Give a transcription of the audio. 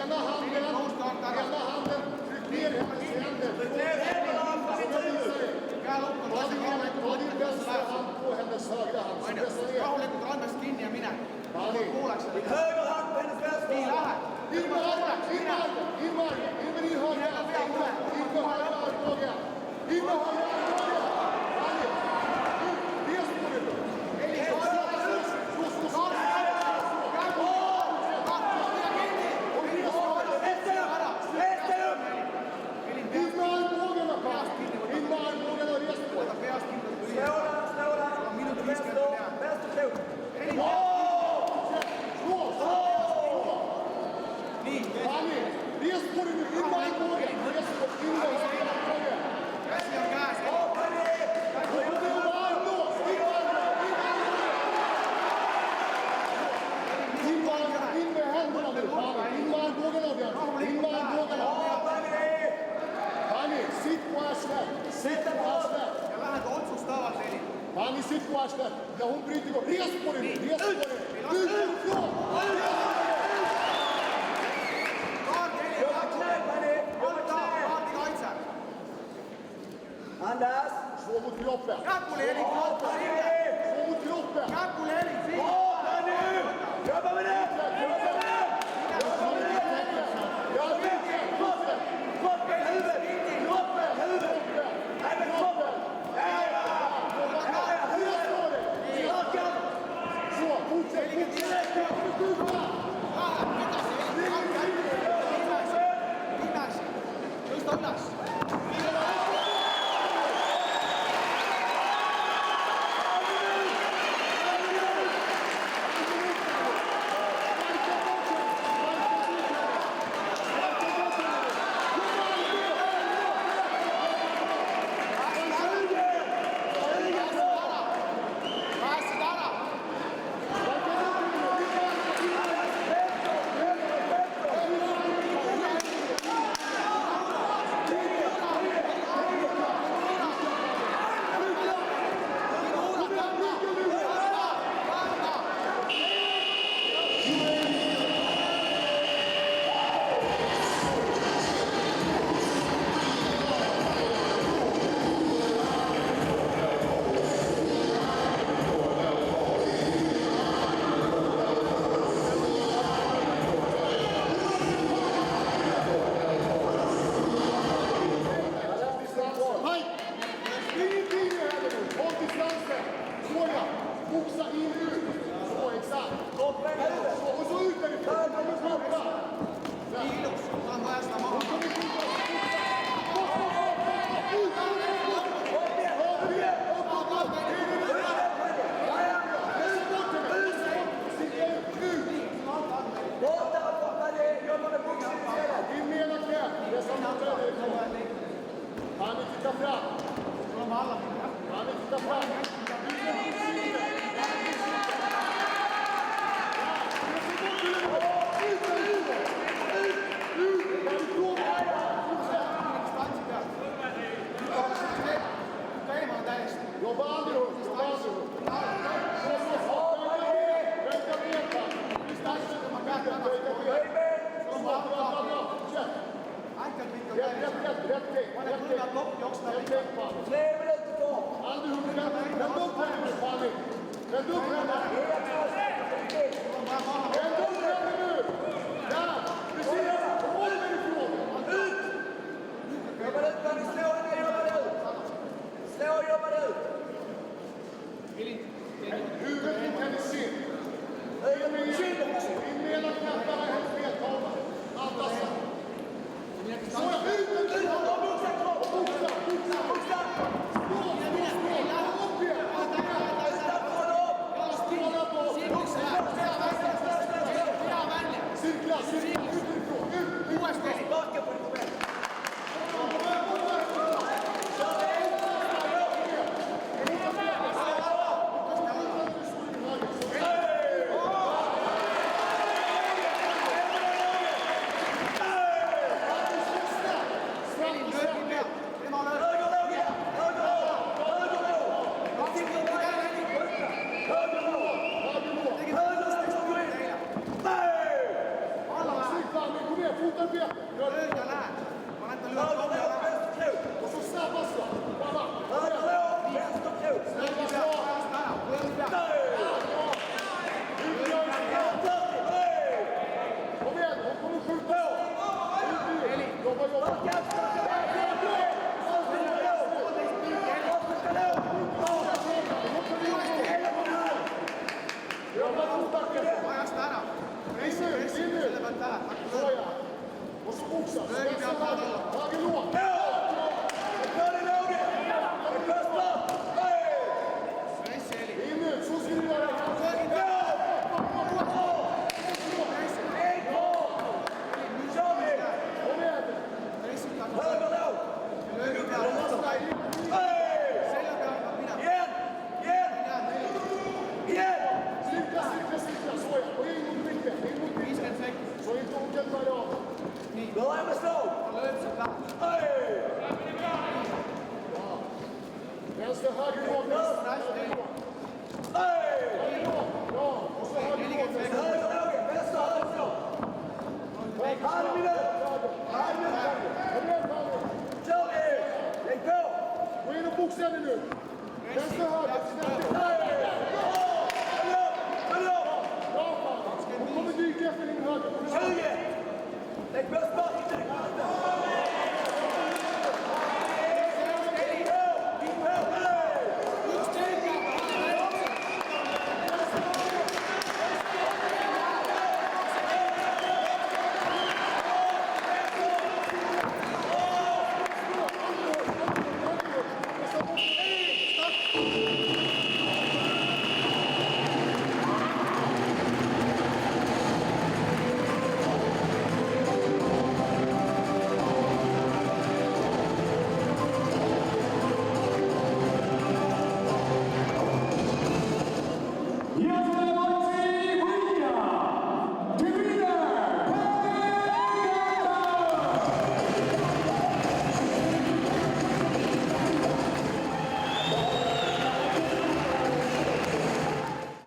Ena handen sitt på arslet. När hon bryter igång. Res på dig nu. Res på dig. Ut härifrån. Anders! Slå mot kroppen. Kraftpolering! Slå mot kroppen. Kraftpolering! Jobba nu! Jobba med det! Jobba med det! Jobba med det! Kroppen! Huvudet! Kroppen! Huvudet! Nej, men kroppen! Så, fortsätt! Boxa in ut. Så, exakt. Så, och så ut därifrån. In med ena knät. Det är som att ta därifrån. Han vill titta fram. Han vill titta fram. Jobba aldrig upp. Huvudet kan ni se. In med ena knapparna i hennes medtavla. Andas. Så ut med knapparna. Boxa. Upp igen. Stråla på. Cirkla. Utifrån. Ut. Backa på det. Och så snabbast då. Kom igen, hon kommer skjuta. Jobba. Och så boxa. Höger låg. In nu, så ska du göra. Cirkla. Så ja. Och in mot mitten. Så inte åker bara av. Börja med slå! Vänster, höger, låg. den nu. Vänster höger. Bra fan. Hon kommer dyka efter din höger. 20! Lägg buss på!